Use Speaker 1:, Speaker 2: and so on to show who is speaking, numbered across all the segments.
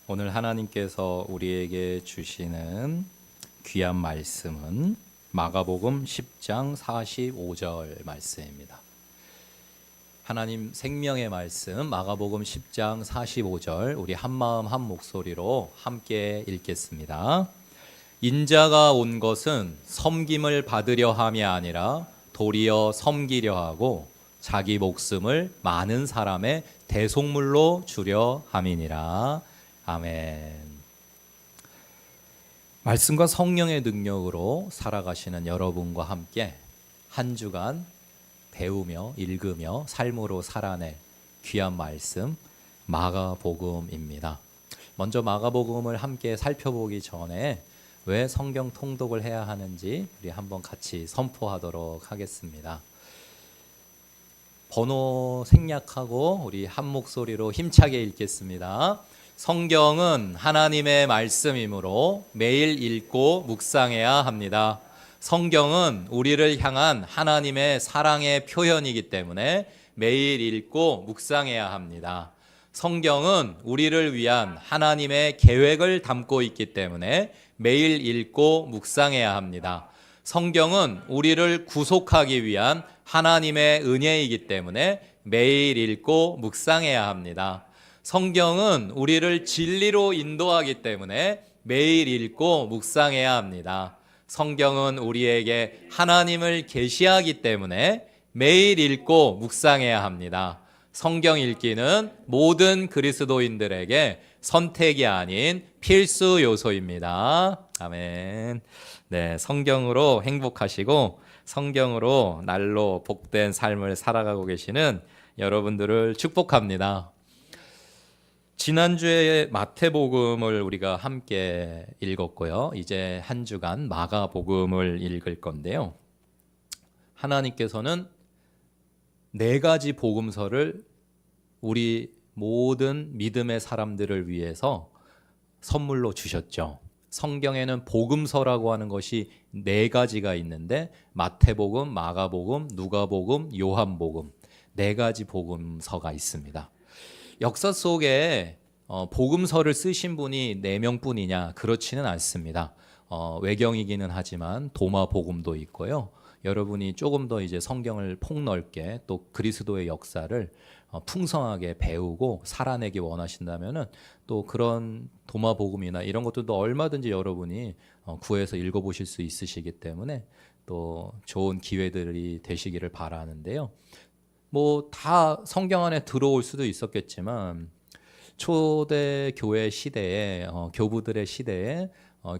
Speaker 1: 오늘 하나님께서 우리에게 주시는 귀한 말씀은 마가복음 10장 45절 말씀입니다. 하나님 생명의 말씀 마가복음 10장 45절 우리 한마음 한 목소리로 함께 읽겠습니다. 인자가 온 것은 섬김을 받으려 함이 아니라 도리어 섬기려 하고 자기 목숨을 많은 사람의 대속물로 주려 함이니라. 아멘. 말씀과 성령의 능력으로 살아가시는 여러분과 함께 한 주간 배우며 읽으며 삶으로 살아낼 귀한 말씀 마가복음입니다. 먼저 마가복음을 함께 살펴보기 전에 왜 성경 통독을 해야 하는지 우리 한번 같이 선포하도록 하겠습니다. 번호 생략하고 우리 한 목소리로 힘차게 읽겠습니다. 성경은 하나님의 말씀이므로 매일 읽고 묵상해야 합니다. 성경은 우리를 향한 하나님의 사랑의 표현이기 때문에 매일 읽고 묵상해야 합니다. 성경은 우리를 위한 하나님의 계획을 담고 있기 때문에 매일 읽고 묵상해야 합니다. 성경은 우리를 구속하기 위한 하나님의 은혜이기 때문에 매일 읽고 묵상해야 합니다. 성경은 우리를 진리로 인도하기 때문에 매일 읽고 묵상해야 합니다. 성경은 우리에게 하나님을 계시하기 때문에 매일 읽고 묵상해야 합니다. 성경 읽기는 모든 그리스도인들에게 선택이 아닌 필수 요소입니다. 아멘. 네, 성경으로 행복하시고 성경으로 날로 복된 삶을 살아가고 계시는 여러분들을 축복합니다. 지난주에 마태복음을 우리가 함께 읽었고요. 이제 한 주간 마가복음을 읽을 건데요. 하나님께서는 4가지 복음서를 우리 모든 믿음의 사람들을 위해서 선물로 주셨죠. 성경에는 복음서라고 하는 것이 4가지가 있는데 마태복음, 마가복음, 누가복음, 요한복음 4가지 복음서가 있습니다. 역사 속에 복음서를 쓰신 분이 4명뿐이냐? 그렇지는 않습니다. 외경이기는 하지만 도마 복음도 있고요. 여러분이 조금 더 이제 성경을 폭넓게 또 그리스도의 역사를 풍성하게 배우고 살아내기 원하신다면은 또 그런 도마 복음이나 이런 것들도 얼마든지 여러분이 구해서 읽어보실 수 있으시기 때문에 또 좋은 기회들이 되시기를 바라는데요. 뭐 다 성경 안에 들어올 수도 있었겠지만 초대 교회 시대에 교부들의 시대에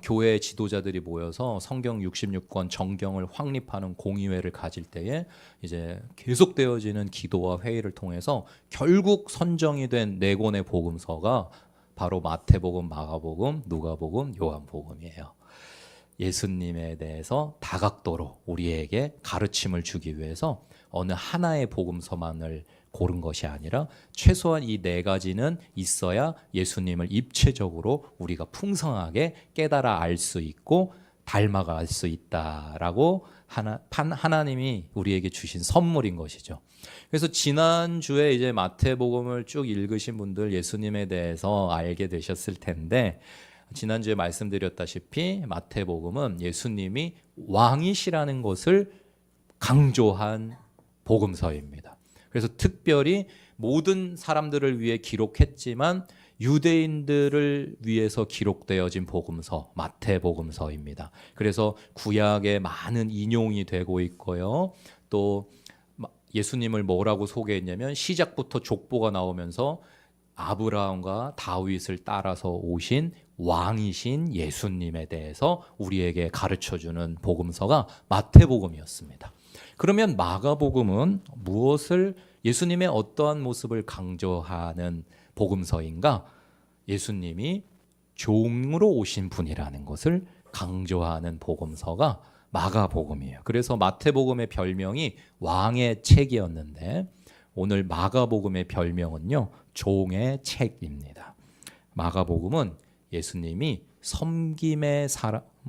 Speaker 1: 교회 지도자들이 모여서 성경 66권 정경을 확립하는 공의회를 가질 때에 이제 계속되어지는 기도와 회의를 통해서 결국 선정이 된 4권의 복음서가 바로 마태복음, 마가복음, 누가복음, 요한복음이에요. 예수님에 대해서 다각도로 우리에게 가르침을 주기 위해서 어느 하나의 복음서만을 고른 것이 아니라 최소한 이 4가지는 있어야 예수님을 입체적으로 우리가 풍성하게 깨달아 알 수 있고 닮아가 알 수 있다라고 하나님이 우리에게 주신 선물인 것이죠. 그래서 지난주에 이제 마태복음을 쭉 읽으신 분들 예수님에 대해서 알게 되셨을 텐데 지난주에 말씀드렸다시피 마태복음은 예수님이 왕이시라는 것을 강조한 복음서입니다. 그래서 특별히 모든 사람들을 위해 기록했지만 유대인들을 위해서 기록되어진 복음서 마태복음서입니다. 그래서 구약에 많은 인용이 되고 있고요. 또 예수님을 뭐라고 소개했냐면 시작부터 족보가 나오면서 아브라함과 다윗을 따라서 오신 왕이신 예수님에 대해서 우리에게 가르쳐주는 복음서가 마태복음이었습니다. 그러면 마가복음은 무엇을 예수님의 어떠한 모습을 강조하는 복음서인가? 예수님이 종으로 오신 분이라는 것을 강조하는 복음서가 마가복음이에요. 그래서 마태복음의 별명이 왕의 책이었는데 오늘 마가복음의 별명은요, 종의 책입니다. 마가복음은 예수님이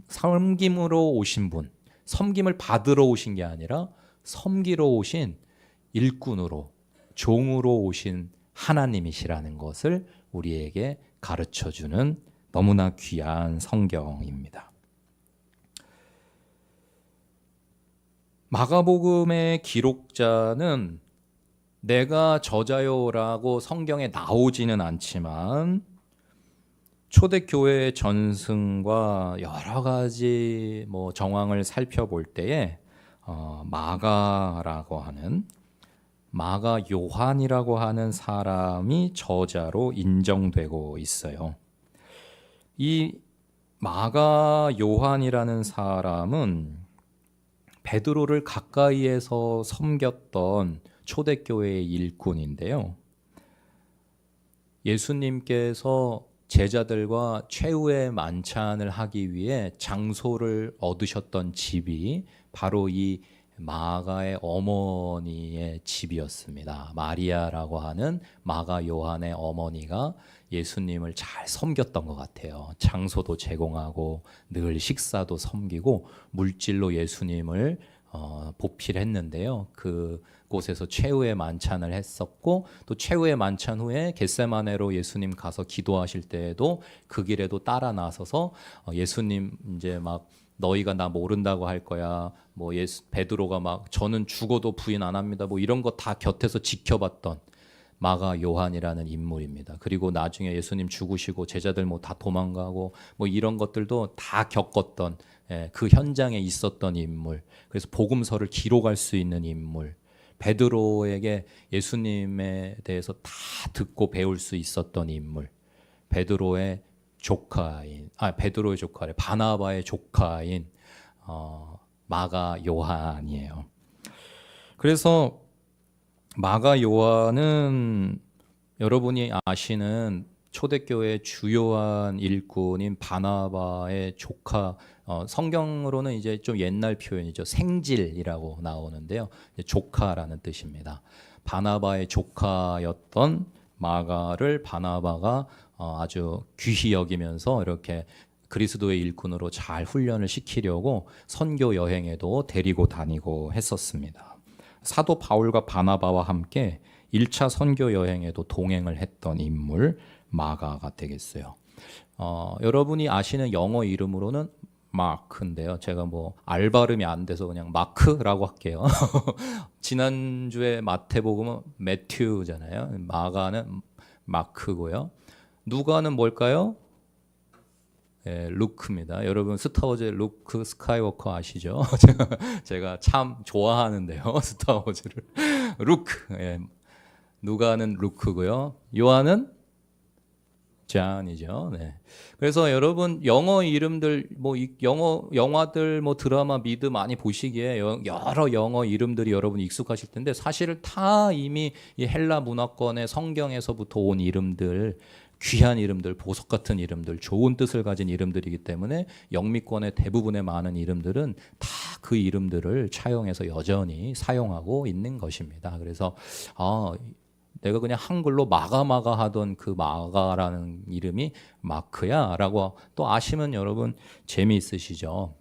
Speaker 1: 섬김으로 오신 분, 섬김을 받으러 오신 게 아니라 섬기러 오신 일꾼으로 종으로 오신 하나님이시라는 것을 우리에게 가르쳐주는 너무나 귀한 성경입니다. 마가복음의 기록자는 내가 저자요라고 성경에 나오지는 않지만 초대교회의 전승과 여러 가지 정황을 살펴볼 때에 마가라고 하는 마가 요한이라고 하는 사람이 저자로 인정되고 있어요. 이 마가 요한이라는 사람은 베드로를 가까이에서 섬겼던 초대교회의 일꾼인데요. 예수님께서 제자들과 최후의 만찬을 하기 위해 장소를 얻으셨던 집이 바로 이 마가의 어머니의 집이었습니다. 마리아라고 하는 마가 요한의 어머니가 예수님을 잘 섬겼던 것 같아요. 장소도 제공하고 늘 식사도 섬기고 물질로 예수님을 보필했는데요. 그곳에서 최후의 만찬을 했었고 또 최후의 만찬 후에 겟세마네로 예수님 가서 기도하실 때에도 그 길에도 따라 나서서 예수님 이제 막 너희가 나 모른다고 할 거야. 베드로가 막 저는 죽어도 부인 안 합니다. 이런 거 다 곁에서 지켜봤던 마가 요한이라는 인물입니다. 그리고 나중에 예수님 죽으시고 제자들 다 도망가고 이런 것들도 다 겪었던 그 현장에 있었던 인물. 그래서 복음서를 기록할 수 있는 인물. 베드로에게 예수님에 대해서 다 듣고 배울 수 있었던 인물. 베드로의 조카래. 바나바의 조카인 마가 요한이에요. 그래서 마가 요한은 여러분이 아시는 초대교회의 주요한 일꾼인 바나바의 조카, 성경으로는 이제 좀 옛날 표현이죠. 생질이라고 나오는데요. 조카라는 뜻입니다. 바나바의 조카였던 마가를 바나바가 아주 귀히 여기면서 이렇게 그리스도의 일꾼으로 잘 훈련을 시키려고 선교 여행에도 데리고 다니고 했었습니다. 사도 바울과 바나바와 함께 1차 선교 여행에도 동행을 했던 인물 마가가 되겠어요. 여러분이 아시는 영어 이름으로는 마크인데요. 제가 알 발음이 안 돼서 그냥 마크라고 할게요. 지난주에 마태복음은 매튜잖아요. 마가는 마크고요. 누가는 뭘까요? 루크입니다. 여러분 스타워즈 루크 스카이워커 아시죠? 제가 참 좋아하는데요. 스타워즈를. 루크. 누가는 루크고요. 요한은 잔이죠. 네. 그래서 여러분 영어 이름들 영어 영화들 드라마 미드 많이 보시기에 여러 영어 이름들이 여러분 익숙하실 텐데 사실은 다 이미 이 헬라 문화권의 성경에서부터 온 이름들, 귀한 이름들, 보석 같은 이름들, 좋은 뜻을 가진 이름들이기 때문에 영미권의 대부분의 많은 이름들은 다 그 이름들을 차용해서 여전히 사용하고 있는 것입니다. 그래서 내가 그냥 한글로 마가 하던 그 마가라는 이름이 마크야 라고 또 아시면 여러분 재미있으시죠.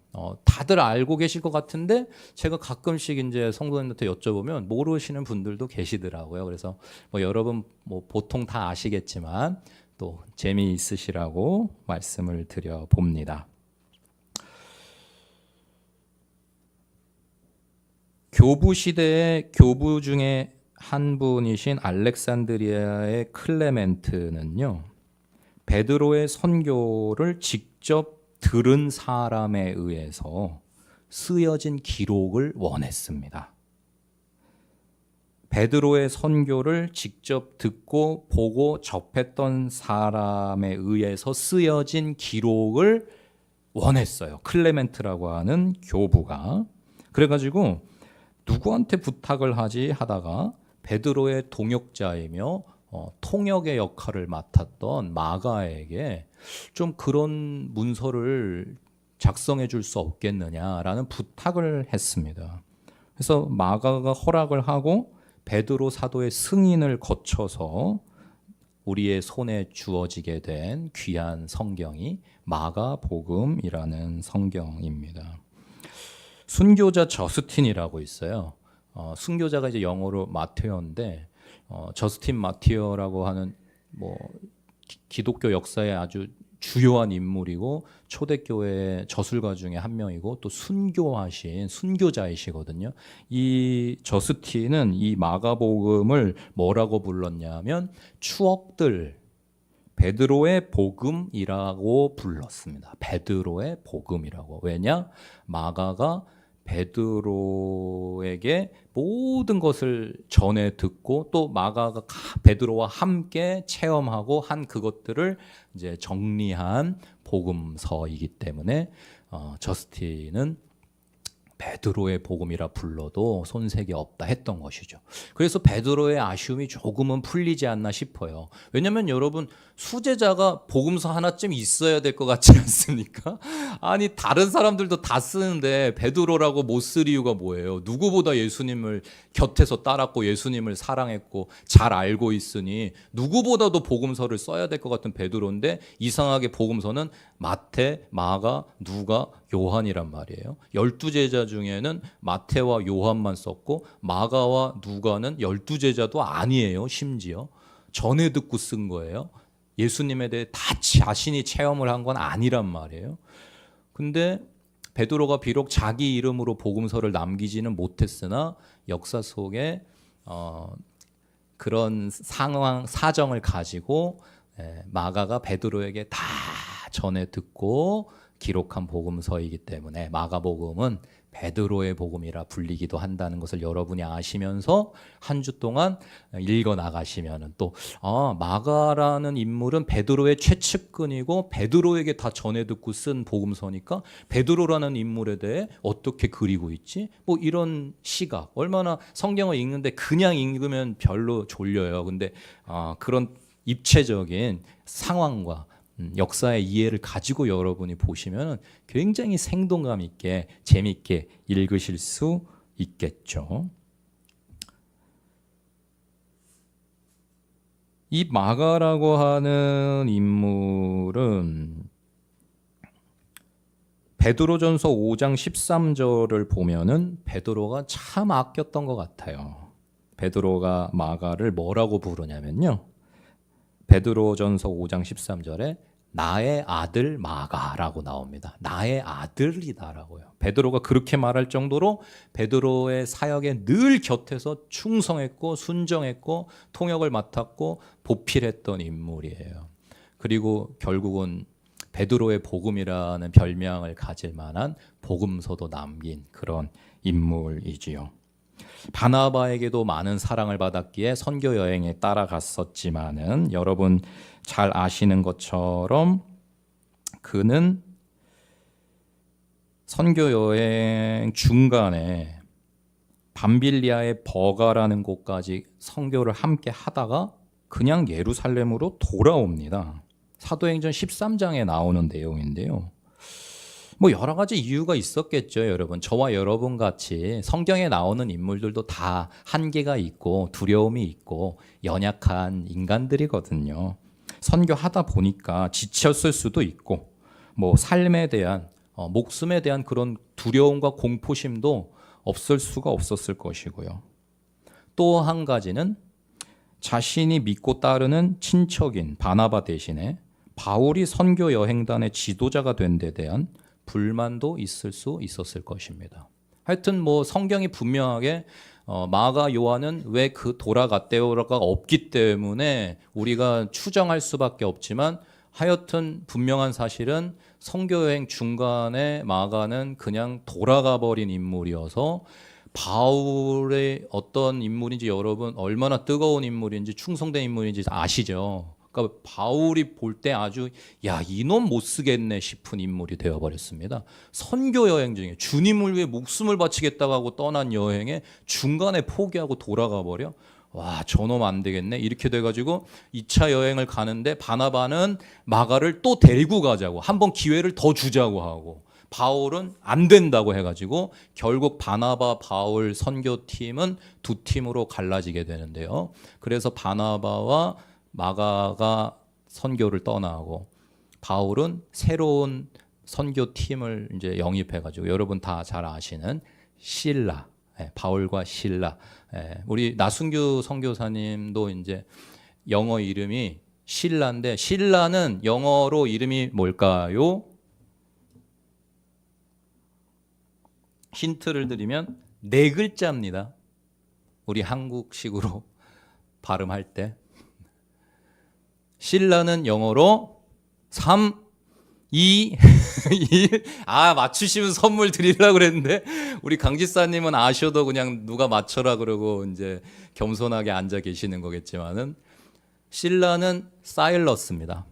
Speaker 1: 다들 알고 계실 것 같은데 제가 가끔씩 이제 성도님한테 여쭤보면 모르시는 분들도 계시더라고요. 그래서 여러분 보통 다 아시겠지만 또 재미있으시라고 말씀을 드려 봅니다. 교부 시대의 교부 중에 한 분이신 알렉산드리아의 클레멘트는요, 베드로의 선교를 직접 들은 사람에 의해서 쓰여진 기록을 원했습니다. 베드로의 선교를 직접 듣고 보고 접했던 사람에 의해서 쓰여진 기록을 원했어요. 클레멘트라고 하는 교부가. 그래가지고 누구한테 부탁을 하지 하다가 베드로의 동역자이며 통역의 역할을 맡았던 마가에게 좀 그런 문서를 작성해 줄 수 없겠느냐라는 부탁을 했습니다. 그래서 마가가 허락을 하고 베드로 사도의 승인을 거쳐서 우리의 손에 주어지게 된 귀한 성경이 마가복음이라는 성경입니다. 순교자 저스틴이라고 있어요. 순교자가 이제 영어로 마테오인데 저스틴 마티어라고 하는 기독교 역사에 아주 주요한 인물이고 초대교회 저술가 중에 한 명이고 또 순교하신 순교자이시거든요. 이 저스틴은 이 마가복음을 뭐라고 불렀냐면 추억들, 베드로의 복음이라고 불렀습니다. 베드로의 복음이라고. 왜냐? 마가가 베드로에게 모든 것을 전해 듣고 또 마가가 베드로와 함께 체험하고 한 그것들을 이제 정리한 복음서이기 때문에 저스틴은 베드로의 복음이라 불러도 손색이 없다 했던 것이죠. 그래서 베드로의 아쉬움이 조금은 풀리지 않나 싶어요. 왜냐하면 여러분 수제자가 복음서 하나쯤 있어야 될 것 같지 않습니까? 아니 다른 사람들도 다 쓰는데 베드로라고 못 쓸 이유가 뭐예요? 누구보다 예수님을 곁에서 따랐고 예수님을 사랑했고 잘 알고 있으니 누구보다도 복음서를 써야 될 것 같은 베드로인데 이상하게 복음서는 마태, 마가, 누가, 요한이란 말이에요. 12제자 중에는 마태와 요한만 썼고 마가와 누가는 12제자도 아니에요. 심지어 전해 듣고 쓴 거예요. 예수님에 대해 다 자신이 체험을 한 건 아니란 말이에요. 근데 베드로가 비록 자기 이름으로 복음서를 남기지는 못했으나 역사 속에 그런 상황 사정을 가지고 마가가 베드로에게 다 전해 듣고 기록한 복음서이기 때문에 마가복음은 베드로의 복음이라 불리기도 한다는 것을 여러분이 아시면서 한 주 동안 읽어 나가시면은 또 마가라는 인물은 베드로의 최측근이고 베드로에게 다 전해 듣고 쓴 복음서니까 베드로라는 인물에 대해 어떻게 그리고 있지? 뭐 이런 시각. 얼마나 성경을 읽는데 그냥 읽으면 별로 졸려요. 근데 그런 입체적인 상황과 역사의 이해를 가지고 여러분이 보시면 굉장히 생동감 있게 재미있게 읽으실 수 있겠죠. 이 마가라고 하는 인물은 베드로전서 5장 13절을 보면은 베드로가 참 아꼈던 것 같아요. 베드로가 마가를 뭐라고 부르냐면요. 베드로전서 5장 13절에 나의 아들 마가라고 나옵니다. 나의 아들이다라고요. 베드로가 그렇게 말할 정도로 베드로의 사역에 늘 곁에서 충성했고 순정했고 통역을 맡았고 보필했던 인물이에요. 그리고 결국은 베드로의 복음이라는 별명을 가질 만한 복음서도 남긴 그런 인물이지요. 바나바에게도 많은 사랑을 받았기에 선교 여행에 따라갔었지만은 여러분 잘 아시는 것처럼 그는 선교 여행 중간에 밤빌리아의 버가라는 곳까지 선교를 함께 하다가 그냥 예루살렘으로 돌아옵니다. 사도행전 13장에 나오는 내용인데요. 뭐 여러 가지 이유가 있었겠죠, 여러분. 저와 여러분 같이 성경에 나오는 인물들도 다 한계가 있고 두려움이 있고 연약한 인간들이거든요. 선교하다 보니까 지쳤을 수도 있고 뭐 삶에 대한 목숨에 대한 그런 두려움과 공포심도 없을 수가 없었을 것이고요. 또 한 가지는 자신이 믿고 따르는 친척인 바나바 대신에 바울이 선교 여행단의 지도자가 된 데 대한 불만도 있을 수 있었을 것입니다. 하여튼 뭐 성경이 분명하게 마가 요한은 왜 그 돌아갔대요가 없기 때문에 우리가 추정할 수밖에 없지만 하여튼 분명한 사실은 선교여행 중간에 마가는 그냥 돌아가 버린 인물이어서 바울의 어떤 인물인지 여러분 얼마나 뜨거운 인물인지 충성된 인물인지 아시죠? 그러니까 바울이 볼 때 아주 이놈 못 쓰겠네 싶은 인물이 되어버렸습니다. 선교 여행 중에 주님을 위해 목숨을 바치겠다고 하고 떠난 여행에 중간에 포기하고 돌아가 버려. 와, 저놈 안 되겠네. 이렇게 돼가지고 2차 여행을 가는데 바나바는 마가를 또 데리고 가자고 한번 기회를 더 주자고 하고 바울은 안 된다고 해가지고 결국 바나바 바울 선교팀은 두 팀으로 갈라지게 되는데요. 그래서 바나바와 마가가 선교를 떠나고 바울은 새로운 선교팀을 이제 영입해가지고 여러분 다 잘 아시는 실라, 바울과 실라. 우리 나순규 선교사님도 이제 영어 이름이 신라인데 신라는 영어로 이름이 뭘까요? 힌트를 드리면 네 글자입니다. 우리 한국식으로 발음할 때 신라는 영어로 3, 2, 1. 맞추시면 선물 드리려고 그랬는데 우리 강지사님은 아셔도 그냥 누가 맞춰라 그러고 이제 겸손하게 앉아 계시는 거겠지만은 신라는 사일러스입니다.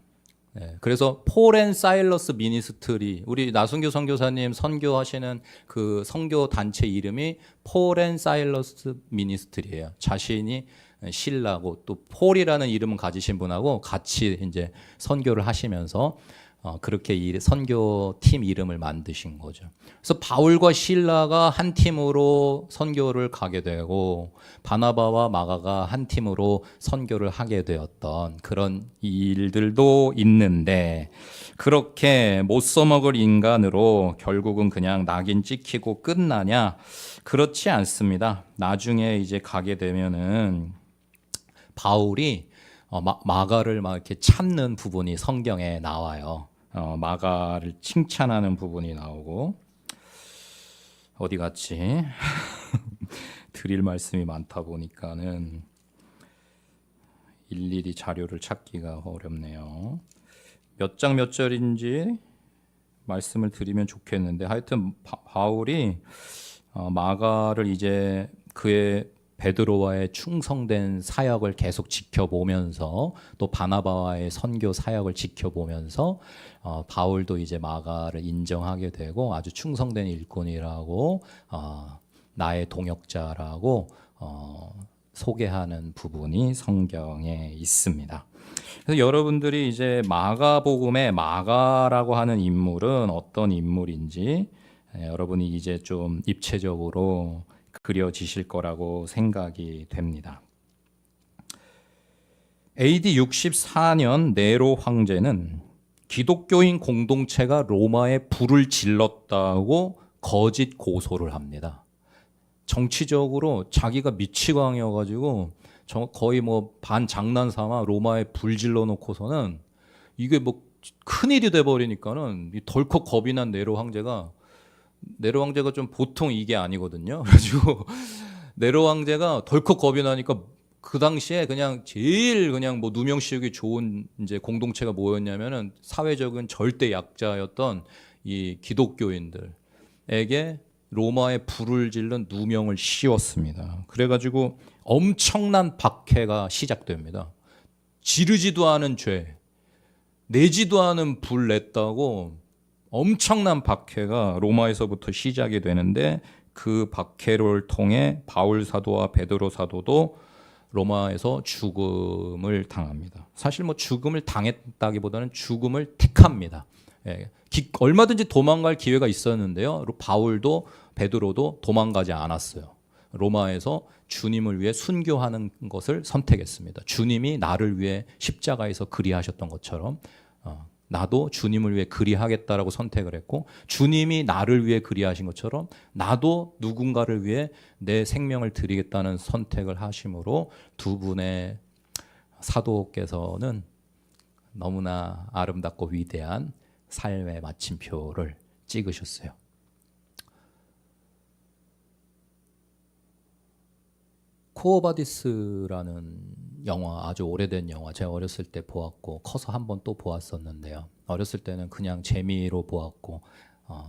Speaker 1: 네, 그래서 폴 앤 사일러스 미니스트리, 우리 나순교 선교사님 선교하시는 그 선교 단체 이름이 폴 앤 사일러스 미니스트리예요. 자신이 신라고 또 폴이라는 이름은 가지신 분하고 같이 이제 선교를 하시면서 그렇게 이 선교팀 이름을 만드신 거죠. 그래서 바울과 실라가 한 팀으로 선교를 가게 되고 바나바와 마가가 한 팀으로 선교를 하게 되었던 그런 일들도 있는데 그렇게 못 써먹을 인간으로 결국은 그냥 낙인 찍히고 끝나냐? 그렇지 않습니다. 나중에 이제 가게 되면은 바울이 마가를 막 이렇게 찾는 부분이 성경에 나와요. 마가를 칭찬하는 부분이 나오고 어디 갔지? 드릴 말씀이 많다 보니까는 일일이 자료를 찾기가 어렵네요. 몇 장 몇 절인지 말씀을 드리면 좋겠는데 하여튼 바울이 마가를 이제 그의 베드로와의 충성된 사역을 계속 지켜보면서 또 바나바와의 선교 사역을 지켜보면서 바울도 이제 마가를 인정하게 되고 아주 충성된 일꾼이라고 나의 동역자라고 소개하는 부분이 성경에 있습니다. 그래서 여러분들이 이제 마가복음의 마가라고 하는 인물은 어떤 인물인지 여러분이 이제 좀 입체적으로 그려지실 거라고 생각이 됩니다. AD 64년 네로 황제는 기독교인 공동체가 로마에 불을 질렀다고 거짓 고소를 합니다. 정치적으로 자기가 미치광이어가지고 거의 뭐 반장난 삼아 로마에 불 질러 놓고서는 이게 뭐 큰일이 돼버리니까는 덜컥 겁이 난 네로 황제가 좀 보통 이게 아니거든요. 그래가지고 네로 황제가 덜컥 겁이 나니까 그 당시에 그냥 제일 그냥 뭐 누명 씌우기 좋은 이제 공동체가 뭐였냐면은 사회적인 절대 약자였던 이 기독교인들에게 로마에 불을 지른 누명을 씌웠습니다. 그래가지고 엄청난 박해가 시작됩니다. 지르지도 않은 죄, 내지도 않은 불 냈다고 엄청난 박해가 로마에서부터 시작이 되는데 그 박해를 통해 바울 사도와 베드로 사도도 로마에서 죽음을 당합니다. 사실 뭐 죽음을 당했다기보다는 죽음을 택합니다. 얼마든지 도망갈 기회가 있었는데요. 바울도 베드로도 도망가지 않았어요. 로마에서 주님을 위해 순교하는 것을 선택했습니다. 주님이 나를 위해 십자가에서 그리하셨던 것처럼 나도 주님을 위해 그리하겠다라고 선택을 했고 주님이 나를 위해 그리하신 것처럼 나도 누군가를 위해 내 생명을 드리겠다는 선택을 하심으로 두 분의 사도께서는 너무나 아름답고 위대한 삶의 마침표를 찍으셨어요. 코어바디스라는 영화, 아주 오래된 영화, 제가 어렸을 때 보았고 커서 한번 또 보았었는데요. 어렸을 때는 그냥 재미로 보았고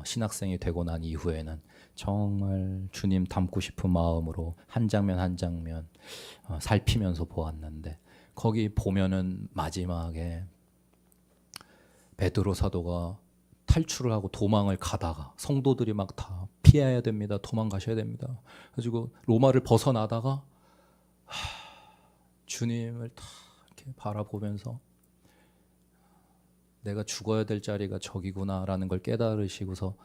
Speaker 1: 신학생이 되고 난 이후에는 정말 주님 닮고 싶은 마음으로 한 장면 한 장면 살피면서 보았는데 거기 보면은 마지막에 베드로 사도가 탈출을 하고 도망을 가다가 성도들이 막 다 피해야 됩니다. 도망가셔야 됩니다. 그래가지고 로마를 벗어나다가 주님을 다 이렇게 바라보면서 내가 죽어야 될 자리가 저기구나라는 걸 깨달으시고서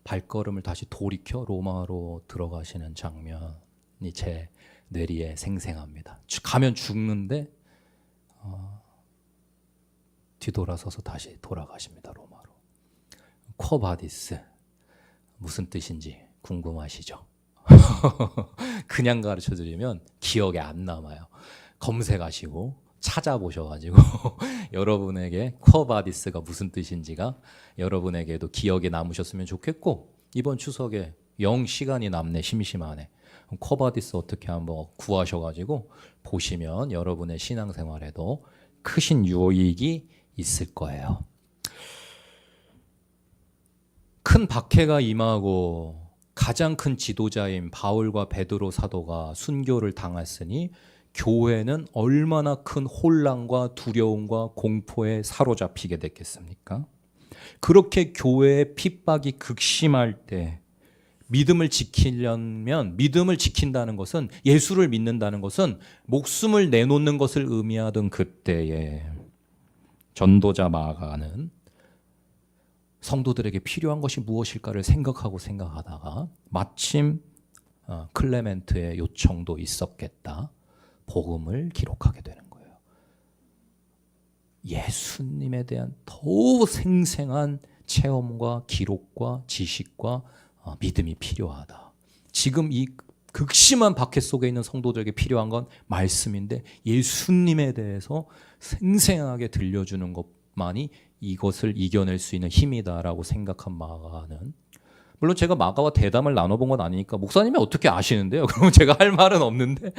Speaker 1: 발걸음을 다시 돌이켜 로마로 들어가시는 장면이 제 뇌리에 생생합니다. 가면 죽는데 뒤돌아서서 다시 돌아가십니다. 로마로. 코바디스 무슨 뜻인지 궁금하시죠? 그냥 가르쳐드리면 기억에 안 남아요. 검색하시고 찾아보셔가지고 여러분에게 쿼바디스가 무슨 뜻인지가 여러분에게도 기억에 남으셨으면 좋겠고, 이번 추석에 영 시간이 남네, 심심하네. 쿼바디스 어떻게 한번 구하셔가지고 보시면 여러분의 신앙생활에도 크신 유익이 있을 거예요. 큰 박해가 임하고 가장 큰 지도자인 바울과 베드로 사도가 순교를 당했으니 교회는 얼마나 큰 혼란과 두려움과 공포에 사로잡히게 됐겠습니까? 그렇게 교회의 핍박이 극심할 때 믿음을 지키려면, 믿음을 지킨다는 것은, 예수를 믿는다는 것은 목숨을 내놓는 것을 의미하던 그때에 전도자 마가는 성도들에게 필요한 것이 무엇일까를 생각하다가 마침 클레멘트의 요청도 있었겠다, 복음을 기록하게 되는 거예요. 예수님에 대한 더욱 생생한 체험과 기록과 지식과 믿음이 필요하다. 지금 이 극심한 박해 속에 있는 성도들에게 필요한 건 말씀인데, 예수님에 대해서 생생하게 들려주는 것만이 이것을 이겨낼 수 있는 힘이다라고 생각한 마가는, 물론 제가 마가와 대담을 나눠본 건 아니니까 목사님이 어떻게 아시는데요? 그러면 제가 할 말은 없는데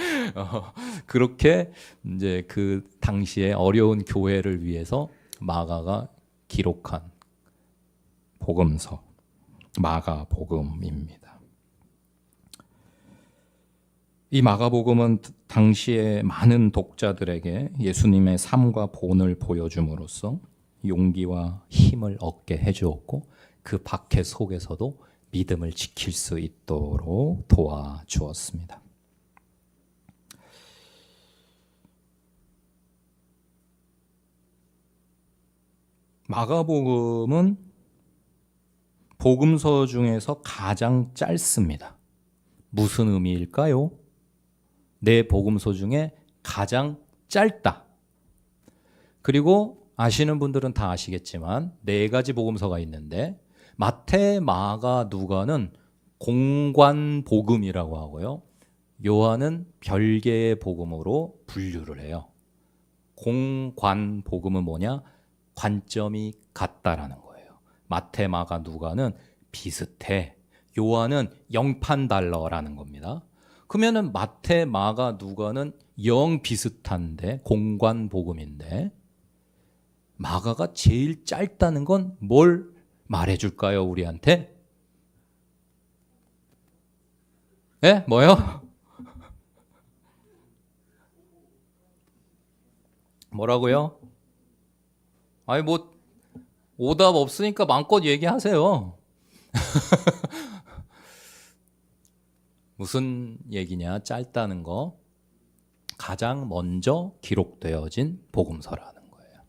Speaker 1: 그렇게 이제 그 당시에 어려운 교회를 위해서 마가가 기록한 복음서, 마가복음입니다. 이 마가복음은 당시에 많은 독자들에게 예수님의 삶과 본을 보여줌으로써 용기와 힘을 얻게 해주었고, 그 박해 속에서도 믿음을 지킬 수 있도록 도와주었습니다. 마가복음은 복음서 중에서 가장 짧습니다. 무슨 의미일까요? 내 복음서 중에 가장 짧다. 그리고 아시는 분들은 다 아시겠지만 4가지 복음서가 있는데, 마태, 마가, 누가는 공관 복음이라고 하고요, 요한은 별개의 복음으로 분류를 해요. 공관 복음은 뭐냐? 관점이 같다라는 거예요. 마태, 마가, 누가는 비슷해. 요한은 영판 달러라는 겁니다. 그러면은 마태, 마가, 누가는 영 비슷한데 공관 복음인데, 마가가 제일 짧다는 건 뭘 말해줄까요, 우리한테? 예? 뭐요? 뭐라고요? 아니 뭐 오답 없으니까 마음껏 얘기하세요. 무슨 얘기냐? 짧다는 거, 가장 먼저 기록되어진 복음서라는 거예요.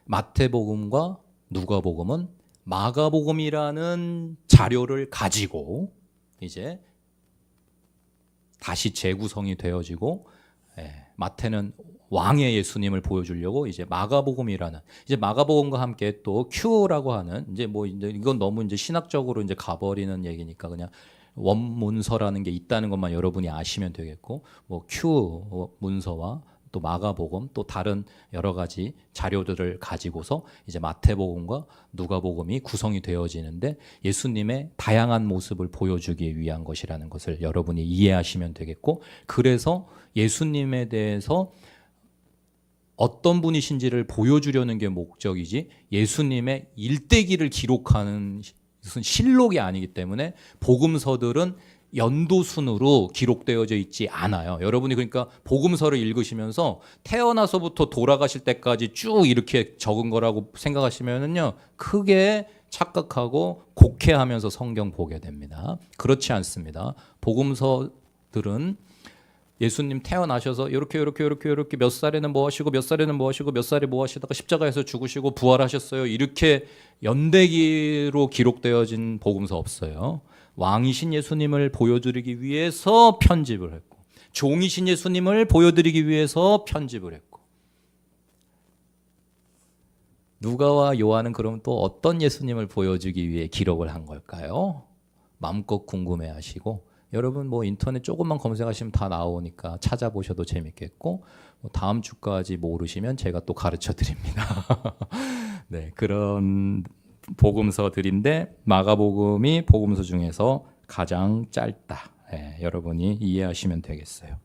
Speaker 1: 마태복음과 누가복음은 마가복음이라는 자료를 가지고 이제 다시 재구성이 되어지고, 마태는 왕의 예수님을 보여주려고 이제 마가복음이라는, 이제 마가복음과 함께 또 Q라고 하는, 이제 뭐 이제 이건 너무 이제 신학적으로 이제 가버리는 얘기니까 그냥 원문서라는 게 있다는 것만 여러분이 아시면 되겠고, 뭐 Q 문서와 또 마가복음, 또 다른 여러 가지 자료들을 가지고서 이제 마태복음과 누가복음이 구성이 되어지는데, 예수님의 다양한 모습을 보여주기 위한 것이라는 것을 여러분이 이해하시면 되겠고, 그래서 예수님에 대해서 어떤 분이신지를 보여주려는 게 목적이지, 예수님의 일대기를 기록하는 무슨 실록이 아니기 때문에 복음서들은 연도순으로 기록되어져 있지 않아요. 여러분이 그러니까 복음서를 읽으시면서 태어나서부터 돌아가실 때까지 쭉 이렇게 적은 거라고 생각하시면은요, 크게 착각하고 곡해하면서 성경 보게 됩니다. 그렇지 않습니다. 복음서들은 예수님 태어나셔서 이렇게 몇 살에는 뭐 하시고 몇 살에는 뭐 하시고 몇 살에 뭐 하시다가 십자가에서 죽으시고 부활하셨어요, 이렇게 연대기로 기록되어진 복음서 없어요. 왕이신 예수님을 보여드리기 위해서 편집을 했고, 종이신 예수님을 보여드리기 위해서 편집을 했고, 누가와 요한은 그럼 또 어떤 예수님을 보여주기 위해 기록을 한 걸까요? 마음껏 궁금해하시고 여러분 뭐 인터넷 조금만 검색하시면 다 나오니까 찾아보셔도 재밌겠고, 뭐 다음 주까지 모르시면 제가 또 가르쳐 드립니다. 네, 그런 복음서들인데 마가복음이 복음서 중에서 가장 짧다. 네, 여러분이 이해하시면 되겠어요.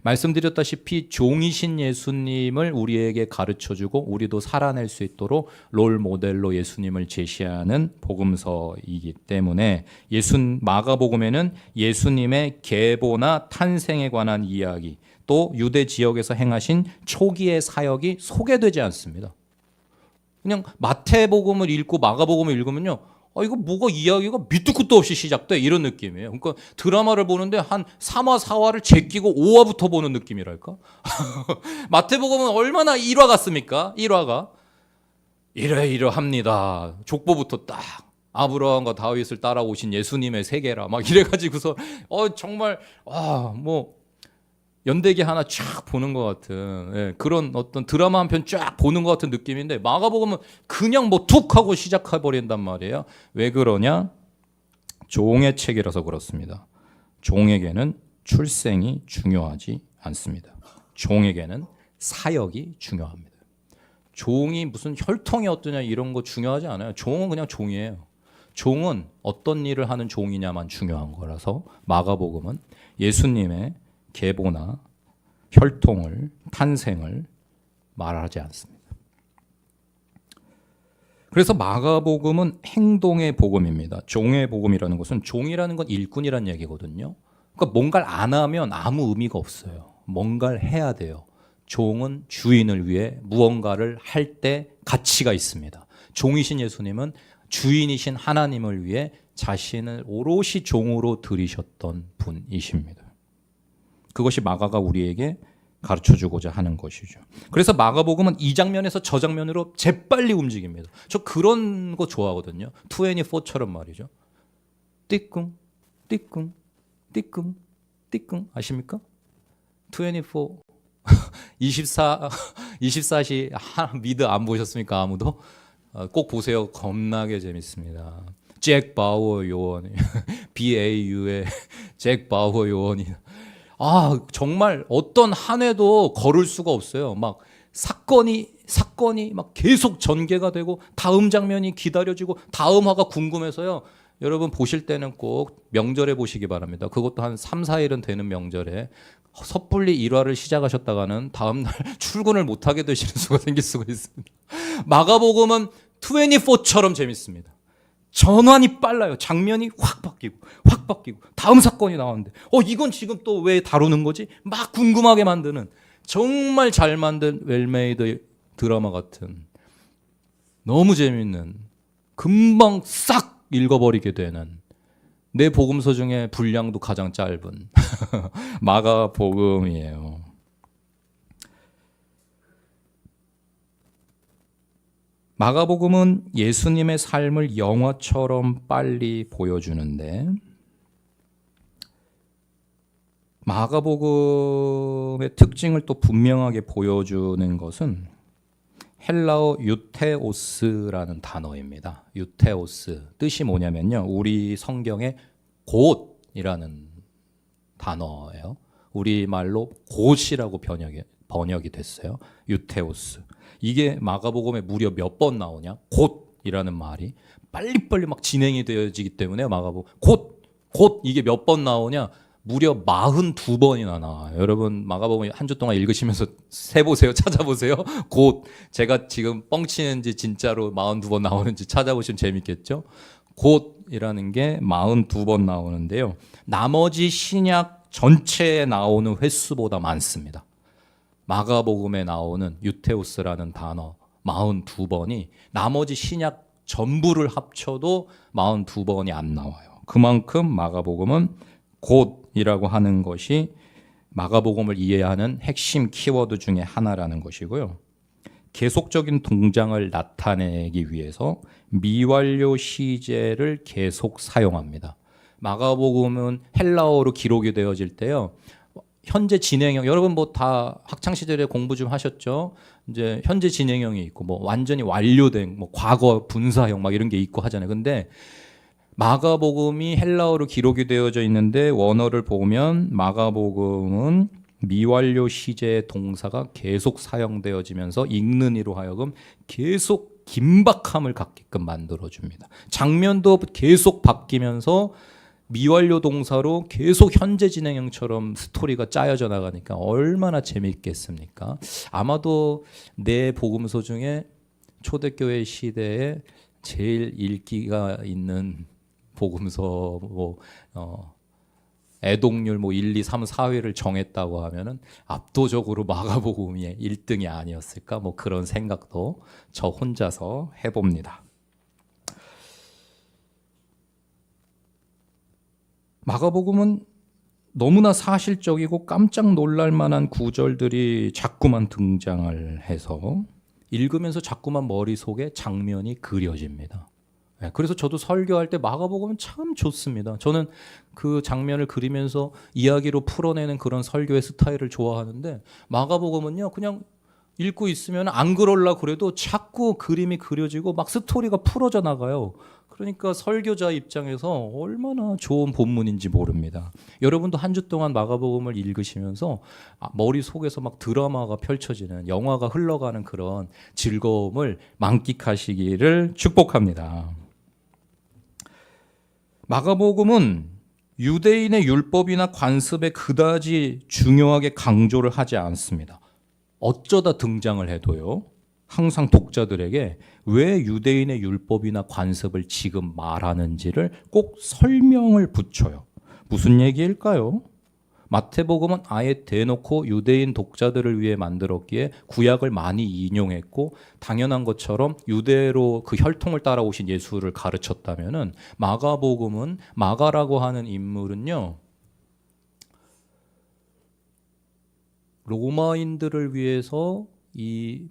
Speaker 1: 말씀드렸다시피 종이신 예수님을 우리에게 가르쳐주고 우리도 살아낼 수 있도록 롤 모델로 예수님을 제시하는 복음서이기 때문에 마가복음에는 예수님의 계보나 탄생에 관한 이야기, 또 유대 지역에서 행하신 초기의 사역이 소개되지 않습니다. 그냥 마태복음을 읽고 마가복음을 읽으면요, 이거 뭐가 이야기가 밑도 끝도 없이 시작돼, 이런 느낌이에요. 그러니까 드라마를 보는데 한 3화 4화를 제끼고 5화부터 보는 느낌이랄까. 마태복음은 얼마나 1화 같습니까? 1화가 이러합니다. 족보부터 딱 아브라함과 다윗을 따라오신 예수님의 세계라 막 이래가지고서 정말 뭐 연대기 하나 쫙 보는 것 같은, 그런 어떤 드라마 한 편 쫙 보는 것 같은 느낌인데, 마가복음은 그냥 뭐 툭 하고 시작해버린단 말이에요. 왜 그러냐? 종의 책이라서 그렇습니다. 종에게는 출생이 중요하지 않습니다. 종에게는 사역이 중요합니다. 종이 무슨 혈통이 어떠냐 이런 거 중요하지 않아요. 종은 그냥 종이에요. 종은 어떤 일을 하는 종이냐만 중요한 거라서 마가복음은 예수님의 계보나 혈통을, 탄생을 말하지 않습니다. 그래서 마가복음은 행동의 복음입니다. 종의 복음이라는 것은, 종이라는 건 일꾼이라는 얘기거든요. 그러니까 뭔가를 안 하면 아무 의미가 없어요. 뭔가를 해야 돼요. 종은 주인을 위해 무언가를 할 때 가치가 있습니다. 종이신 예수님은 주인이신 하나님을 위해 자신을 오롯이 종으로 들이셨던 분이십니다. 그것이 마가가 우리에게 가르쳐주고자 하는 것이죠. 그래서 마가복음은 이 장면에서 저 장면으로 재빨리 움직입니다. 저 그런 거 좋아하거든요. 24처럼 말이죠. 띠꿍, 띠꿍, 띠꿍, 띠꿍, 아십니까? 24, 24시 미드 안 보셨습니까? 아무도? 꼭 보세요. 겁나게 재밌습니다. 잭 바우어 요원, BAU의 잭 바우어 요원이 정말 어떤 한 해도 걸을 수가 없어요. 막 사건이 막 계속 전개가 되고 다음 장면이 기다려지고 다음 화가 궁금해서요. 여러분 보실 때는 꼭 명절에 보시기 바랍니다. 그것도 한 3, 4일은 되는 명절에 섣불리 1화를 시작하셨다가는 다음 날 출근을 못 하게 되시는 수가 생길 수가 있습니다. 마가복음은 24처럼 재밌습니다. 전환이 빨라요. 장면이 확 바뀌고 다음 사건이 나오는데 이건 지금 또 왜 다루는 거지? 막 궁금하게 만드는, 정말 잘 만든 웰메이드 드라마 같은, 너무 재밌는, 금방 싹 읽어버리게 되는, 내 복음서 중에 분량도 가장 짧은 마가복음이에요. 마가복음은 예수님의 삶을 영화처럼 빨리 보여주는데, 마가복음의 특징을 또 분명하게 보여주는 것은 헬라어 유테오스라는 단어입니다. 유테오스, 뜻이 뭐냐면요, 우리 성경에 곧이라는 단어예요. 우리말로 곧이라고 번역이 됐어요. 유테오스. 이게 마가복음에 무려 몇 번 나오냐? 곧이라는 말이 빨리빨리 막 진행이 되어지기 때문에 마가복음 곧 이게 몇 번 나오냐? 무려 42번이나 나와요. 여러분 마가복음 한 주 동안 읽으시면서 세보세요. 찾아보세요. 곧, 제가 지금 뻥치는지 진짜로 42번 나오는지 찾아보시면 재밌겠죠. 곧이라는 게 42번 나오는데요, 나머지 신약 전체에 나오는 횟수보다 많습니다. 마가복음에 나오는 유테오스라는 단어 42번이 나머지 신약 전부를 합쳐도 42번이 안 나와요. 그만큼 마가복음은 곧이라고 하는 것이 마가복음을 이해하는 핵심 키워드 중에 하나라는 것이고요. 계속적인 동장을 나타내기 위해서 미완료 시제를 계속 사용합니다. 마가복음은 헬라어로 기록이 되어질 때요, 현재 진행형, 여러분 뭐 다 학창 시절에 공부 좀 하셨죠? 이제 현재 진행형이 있고 뭐 완전히 완료된 뭐 과거 분사형 막 이런 게 있고 하잖아요. 근데 마가복음이 헬라어로 기록이 되어져 있는데 원어를 보면 마가복음은 미완료 시제의 동사가 계속 사용되어지면서 읽는 이로 하여금 계속 긴박함을 갖게끔 만들어줍니다. 장면도 계속 바뀌면서 미완료 동사로 계속 현재 진행형처럼 스토리가 짜여져 나가니까 얼마나 재미있겠습니까? 아마도 내 복음서 중에 초대교회 시대에 제일 인기가 있는 복음서 애독률 1, 2, 3, 4위를 정했다고 하면은 압도적으로 마가복음이 1등이 아니었을까 그런 생각도 저 혼자서 해봅니다. 마가복음은 너무나 사실적이고 깜짝 놀랄 만한 구절들이 자꾸만 등장을 해서 읽으면서 자꾸만 머릿속에 장면이 그려집니다. 그래서 저도 설교할 때 마가복음은 참 좋습니다. 저는 그 장면을 그리면서 이야기로 풀어내는 그런 설교의 스타일을 좋아하는데 마가복음은요 그냥 읽고 있으면 안 그럴라 그래도 자꾸 그림이 그려지고 막 스토리가 풀어져 나가요. 그러니까 설교자 입장에서 얼마나 좋은 본문인지 모릅니다. 여러분도 한 주 동안 마가복음을 읽으시면서 머릿속에서 막 드라마가 펼쳐지는 영화가 흘러가는 그런 즐거움을 만끽하시기를 축복합니다. 마가복음은 유대인의 율법이나 관습에 그다지 중요하게 강조를 하지 않습니다. 어쩌다 등장을 해도요. 항상 독자들에게 왜 유대인의 율법이나 관습을 지금 말하는지를 꼭 설명을 붙여요. 무슨 얘기일까요? 마태복음은 아예 대놓고 유대인 독자들을 위해 만들었기에 구약을 많이 인용했고 당연한 것처럼 유대로 그 혈통을 따라오신 예수를 가르쳤다면은 마가복음은 마가라고 하는 인물은요. 로마인들을 위해서 이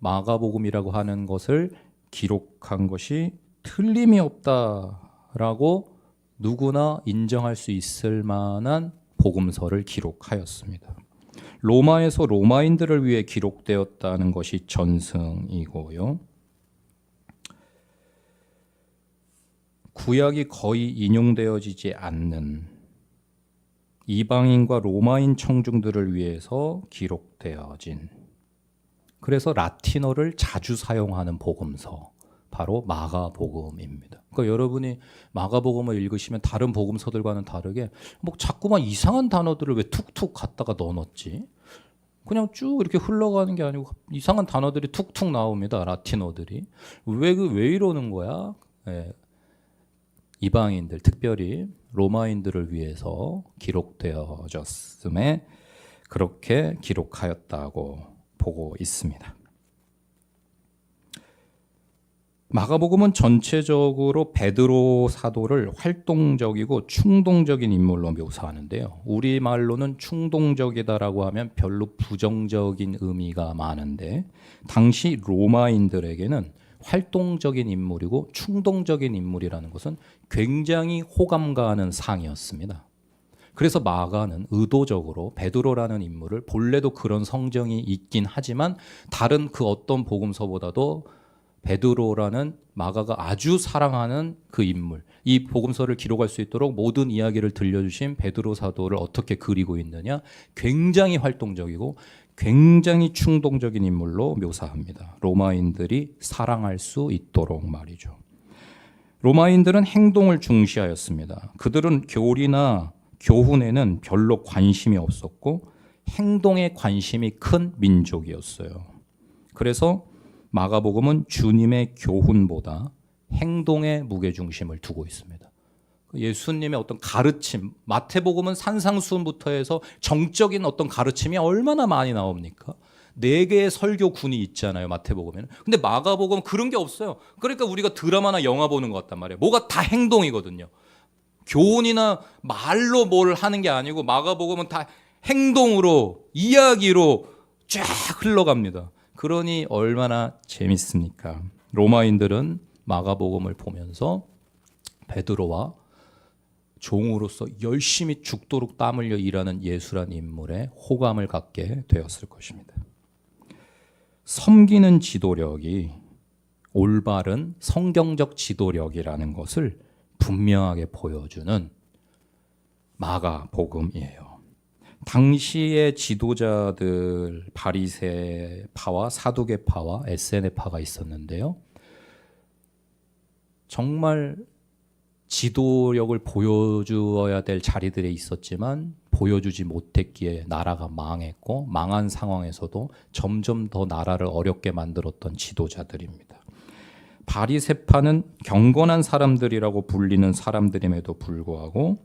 Speaker 1: 마가복음이라고 하는 것을 기록한 것이 틀림이 없다라고 누구나 인정할 수 있을 만한 복음서를 기록하였습니다. 로마에서 로마인들을 위해 기록되었다는 것이 전승이고요. 구약이 거의 인용되어지지 않는 이방인과 로마인 청중들을 위해서 기록되어진, 그래서 라틴어를 자주 사용하는 복음서, 바로 마가복음입니다. 그러니까 여러분이 마가복음을 읽으시면 다른 복음서들과는 다르게 자꾸만 이상한 단어들을 왜 툭툭 갖다가 넣어놨지? 그냥 쭉 이렇게 흘러가는 게 아니고 이상한 단어들이 툭툭 나옵니다. 라틴어들이. 왜 이러는 거야? 네. 이방인들, 특별히 로마인들을 위해서 기록되어졌음에 그렇게 기록하였다고 보고 있습니다. 마가복음은 전체적으로 베드로 사도를 활동적이고 충동적인 인물로 묘사하는데요. 우리말로는 충동적이다라고 하면 별로 부정적인 의미가 많은데 당시 로마인들에게는 활동적인 인물이고 충동적인 인물이라는 것은 굉장히 호감 가는 상이었습니다. 그래서 마가는 의도적으로 베드로라는 인물을, 본래도 그런 성정이 있긴 하지만 다른 그 어떤 복음서보다도 베드로라는 마가가 아주 사랑하는 그 인물, 이 복음서를 기록할 수 있도록 모든 이야기를 들려주신 베드로 사도를 어떻게 그리고 있느냐, 굉장히 활동적이고 굉장히 충동적인 인물로 묘사합니다. 로마인들이 사랑할 수 있도록 말이죠. 로마인들은 행동을 중시하였습니다. 그들은 교리나 교훈에는 별로 관심이 없었고 행동에 관심이 큰 민족이었어요. 그래서 마가복음은 주님의 교훈보다 행동에 무게중심을 두고 있습니다. 예수님의 어떤 가르침, 마태복음은 산상수훈부터 해서 정적인 어떤 가르침이 얼마나 많이 나옵니까? 4개의 설교군이 있잖아요, 마태복음에는. 근데 마가복음은 그런 게 없어요. 그러니까 우리가 드라마나 영화 보는 것 같단 말이에요. 뭐가 다 행동이거든요. 교훈이나 말로 뭘 하는 게 아니고 마가복음은 다 행동으로, 이야기로 쫙 흘러갑니다. 그러니 얼마나 재밌습니까? 로마인들은 마가복음을 보면서 베드로와 종으로서 열심히 죽도록 땀 흘려 일하는 예수란 인물에 호감을 갖게 되었을 것입니다. 섬기는 지도력이 올바른 성경적 지도력이라는 것을 분명하게 보여주는 마가복음이에요. 당시의 지도자들 바리새파와 사두개파와 에세네파가 있었는데요. 정말 지도력을 보여주어야 될 자리들에 있었지만 보여주지 못했기에 나라가 망했고, 망한 상황에서도 점점 더 나라를 어렵게 만들었던 지도자들입니다. 바리새파는 경건한 사람들이라고 불리는 사람들임에도 불구하고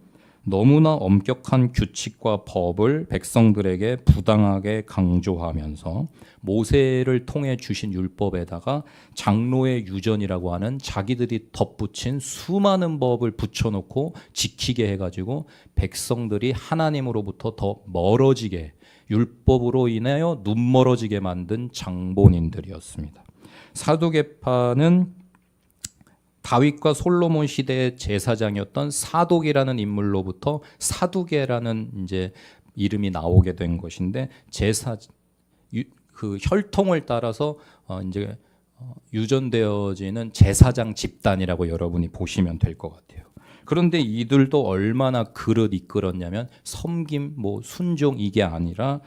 Speaker 1: 너무나 엄격한 규칙과 법을 백성들에게 부당하게 강조하면서 모세를 통해 주신 율법에다가 장로의 유전이라고 하는 자기들이 덧붙인 수많은 법을 붙여놓고 지키게 해가지고 백성들이 하나님으로부터 더 멀어지게, 율법으로 인하여 눈멀어지게 만든 장본인들이었습니다. 사두개파는 다윗과 솔로몬 시대의 제사장이었던 사독이라는 인물로부터 사두개라는 이제 이름이 나오게 된 것인데, 그 혈통을 따라서 이제 유전되어지는 제사장 집단이라고 여러분이 보시면 될 것 같아요. 그런데 이들도 얼마나 그릇 이끌었냐면 섬김, 순종 이게 아니라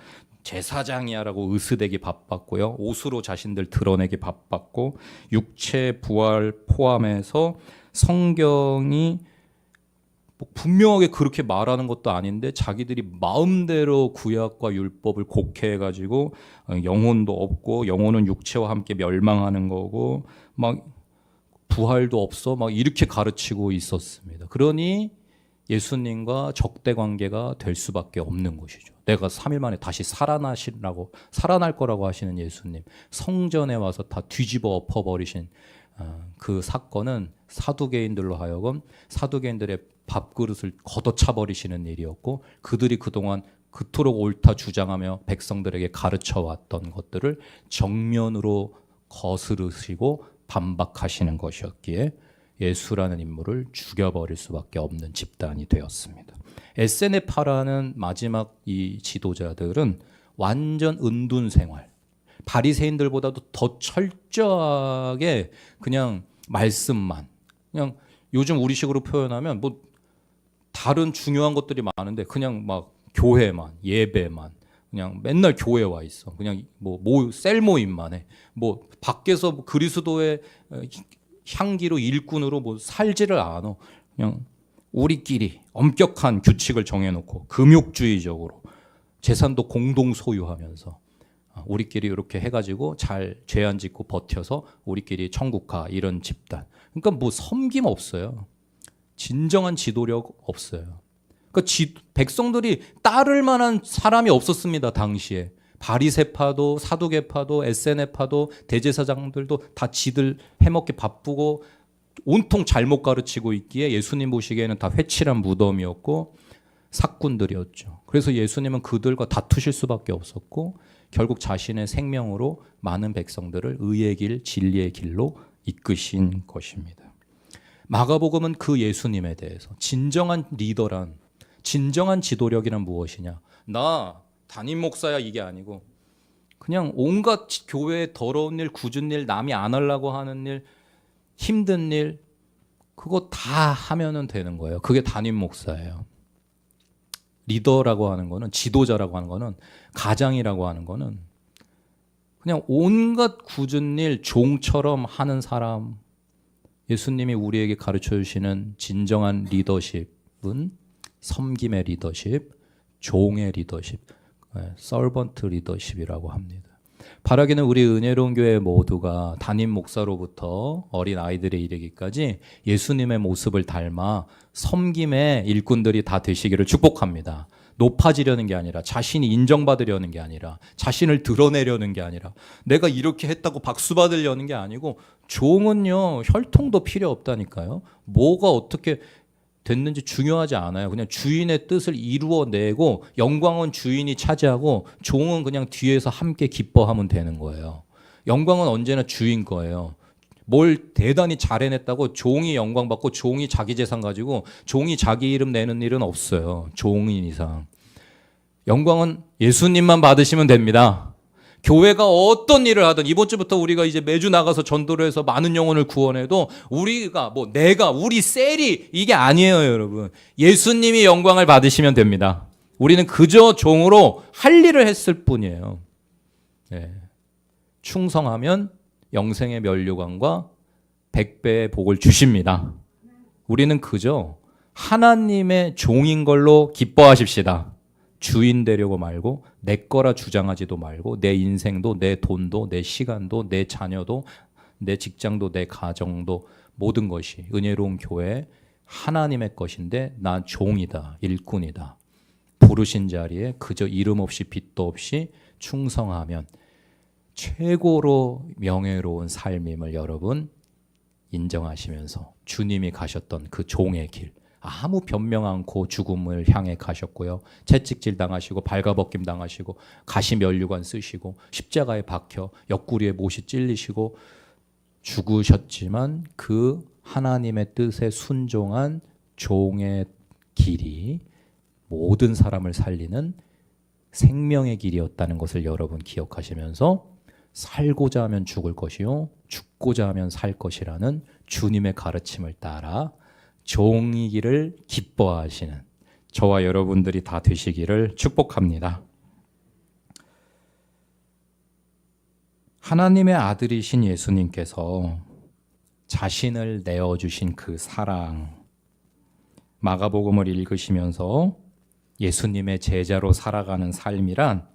Speaker 1: 제사장이야라고 으스대기 바빴고요. 옷으로 자신들 드러내기 바빴고, 육체 부활 포함해서 성경이 분명하게 그렇게 말하는 것도 아닌데 자기들이 마음대로 구약과 율법을 곡해가지고 영혼도 없고, 영혼은 육체와 함께 멸망하는 거고, 막 부활도 없어, 막 이렇게 가르치고 있었습니다. 그러니 예수님과 적대 관계가 될 수밖에 없는 것이죠. 내가 3일 만에 다시 살아날 거라고 하시는 예수님, 성전에 와서 다 뒤집어 엎어버리신 그 사건은 사두개인들로 하여금 사두개인들의 밥그릇을 걷어차버리시는 일이었고, 그들이 그동안 그토록 옳다 주장하며 백성들에게 가르쳐왔던 것들을 정면으로 거스르시고 반박하시는 것이었기에 예수라는 인물을 죽여버릴 수밖에 없는 집단이 되었습니다. 에세네파라는 마지막 이 지도자들은 완전 은둔 생활, 바리새인들보다도 더 철저하게 그냥 말씀만, 그냥 요즘 우리식으로 표현하면 다른 중요한 것들이 많은데 그냥 막 교회만, 예배만, 그냥 맨날 교회 와 있어. 그냥 셀 모임만 해. 밖에서 그리스도의 향기로 일꾼으로 살지를 않아. 그냥 우리끼리 엄격한 규칙을 정해놓고 금욕주의적으로 재산도 공동 소유하면서 우리끼리 이렇게 해가지고 잘 죄 안 짓고 버텨서 우리끼리 천국 가, 이런 집단. 그러니까 섬김 없어요. 진정한 지도력 없어요. 그러니까 백성들이 따를 만한 사람이 없었습니다. 당시에 바리새파도 사두개파도 에세네파도 대제사장들도 다 지들 해먹기 바쁘고 온통 잘못 가르치고 있기에 예수님 보시기에는 다 회칠한 무덤이었고 사꾼들이었죠. 그래서 예수님은 그들과 다투실 수밖에 없었고 결국 자신의 생명으로 많은 백성들을 의의 길, 진리의 길로 이끄신 것입니다. 마가복음은 그 예수님에 대해서 진정한 리더란, 진정한 지도력이란 무엇이냐, 나 담임 목사야 이게 아니고 그냥 온갖 교회의 더러운 일, 굳은 일, 남이 안 하려고 하는 일, 힘든 일, 그거 다 하면은 되는 거예요. 그게 담임 목사예요. 리더라고 하는 거는, 지도자라고 하는 거는, 가장이라고 하는 거는 그냥 온갖 굳은 일 종처럼 하는 사람. 예수님이 우리에게 가르쳐 주시는 진정한 리더십은 섬김의 리더십, 종의 리더십, 서번트 리더십이라고 합니다. 바라기는 우리 은혜로운 교회 모두가 담임 목사로부터 어린 아이들에 이르기까지 예수님의 모습을 닮아 섬김의 일꾼들이 다 되시기를 축복합니다. 높아지려는 게 아니라, 자신이 인정받으려는 게 아니라, 자신을 드러내려는 게 아니라, 내가 이렇게 했다고 박수 받으려는 게 아니고, 종은요 혈통도 필요 없다니까요. 뭐가 어떻게 됐는지 중요하지 않아요. 그냥 주인의 뜻을 이루어내고 영광은 주인이 차지하고 종은 그냥 뒤에서 함께 기뻐하면 되는 거예요. 영광은 언제나 주인 거예요. 뭘 대단히 잘 해냈다고 종이 영광 받고 종이 자기 재산 가지고 종이 자기 이름 내는 일은 없어요. 종인 이상. 영광은 예수님만 받으시면 됩니다. 교회가 어떤 일을 하든 이번 주부터 우리가 이제 매주 나가서 전도를 해서 많은 영혼을 구원해도 우리가 우리 셀이 이게 아니에요, 여러분. 예수님이 영광을 받으시면 됩니다. 우리는 그저 종으로 할 일을 했을 뿐이에요. 네. 충성하면 영생의 면류관과 100배의 복을 주십니다. 우리는 그저 하나님의 종인 걸로 기뻐하십시다. 주인 되려고 말고 내 거라 주장하지도 말고 내 인생도 내 돈도 내 시간도 내 자녀도 내 직장도 내 가정도 모든 것이 은혜로운 교회 하나님의 것인데 나 종이다, 일꾼이다. 부르신 자리에 그저 이름 없이 빚도 없이 충성하면 최고로 명예로운 삶임을 여러분 인정하시면서 주님이 가셨던 그 종의 길, 아무 변명 않고 죽음을 향해 가셨고요. 채찍질 당하시고 발가벗김 당하시고 가시 면류관 쓰시고 십자가에 박혀 옆구리에 못이 찔리시고 죽으셨지만 그 하나님의 뜻에 순종한 종의 길이 모든 사람을 살리는 생명의 길이었다는 것을 여러분 기억하시면서 살고자 하면 죽을 것이요 죽고자 하면 살 것이라는 주님의 가르침을 따라 종이기를 기뻐하시는 저와 여러분들이 다 되시기를 축복합니다. 하나님의 아들이신 예수님께서 자신을 내어주신 그 사랑, 마가복음을 읽으시면서 예수님의 제자로 살아가는 삶이란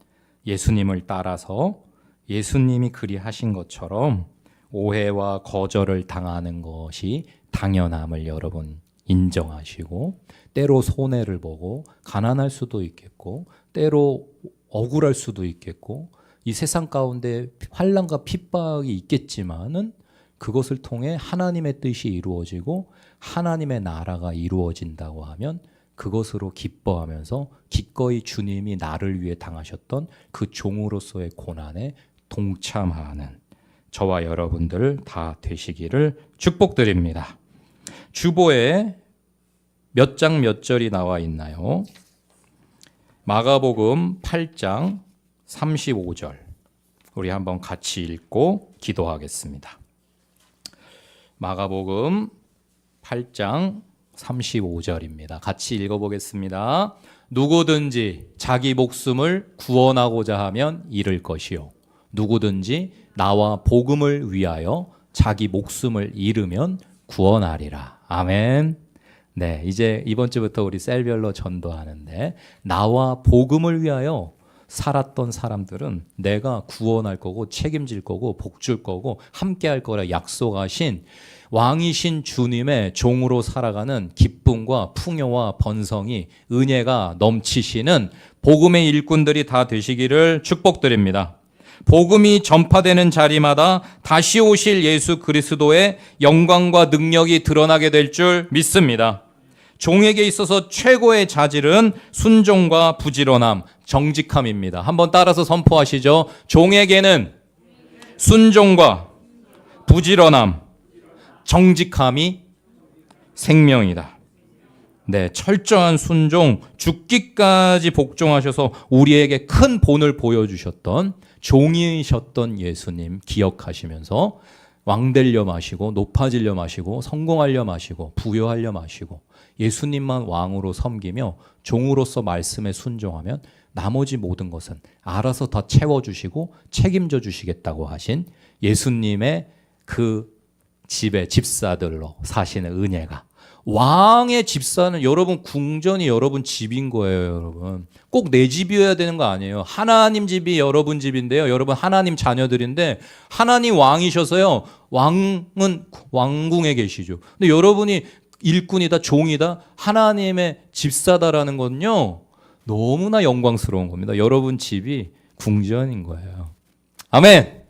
Speaker 1: 예수님을 따라서 예수님이 그리하신 것처럼 오해와 거절을 당하는 것이 당연함을 여러분 인정하시고 때로 손해를 보고 가난할 수도 있겠고 때로 억울할 수도 있겠고 이 세상 가운데 환난과 핍박이 있겠지만은 그것을 통해 하나님의 뜻이 이루어지고 하나님의 나라가 이루어진다고 하면 그것으로 기뻐하면서 기꺼이 주님이 나를 위해 당하셨던 그 종으로서의 고난에 동참하는 저와 여러분들 다 되시기를 축복드립니다. 주보에 몇 장 몇 절이 나와 있나요? 마가복음 8장 35절. 우리 한번 같이 읽고 기도하겠습니다. 마가복음 8장 35절입니다. 같이 읽어보겠습니다. 누구든지 자기 목숨을 구원하고자 하면 잃을 것이요. 누구든지 나와 복음을 위하여 자기 목숨을 잃으면 구원하리라. 아멘. 네, 이제 이번 주부터 우리 셀별로 전도하는데 나와 복음을 위하여 살았던 사람들은 내가 구원할 거고 책임질 거고 복줄 거고 함께 할 거라 약속하신 왕이신 주님의 종으로 살아가는 기쁨과 풍요와 번성이 은혜가 넘치시는 복음의 일꾼들이 다 되시기를 축복드립니다. 복음이 전파되는 자리마다 다시 오실 예수 그리스도의 영광과 능력이 드러나게 될 줄 믿습니다. 종에게 있어서 최고의 자질은 순종과 부지런함, 정직함입니다. 한번 따라서 선포하시죠. 종에게는 순종과 부지런함, 정직함이 생명이다. 네, 철저한 순종, 죽기까지 복종하셔서 우리에게 큰 본을 보여주셨던 종이셨던 예수님 기억하시면서 왕되려 마시고 높아지려 마시고 성공하려 마시고 부여하려 마시고 예수님만 왕으로 섬기며 종으로서 말씀에 순종하면 나머지 모든 것은 알아서 다 채워주시고 책임져 주시겠다고 하신 예수님의 그 집의 집사들로 사시는 은혜가 왕의 집사는 여러분 궁전이 여러분 집인 거예요. 여러분 꼭 내 집이어야 되는 거 아니에요. 하나님 집이 여러분 집인데요. 여러분 하나님 자녀들인데 하나님 왕이셔서요. 왕은 왕궁에 계시죠. 근데 여러분이 일꾼이다 종이다 하나님의 집사다라는 건요. 너무나 영광스러운 겁니다. 여러분 집이 궁전인 거예요. 아멘.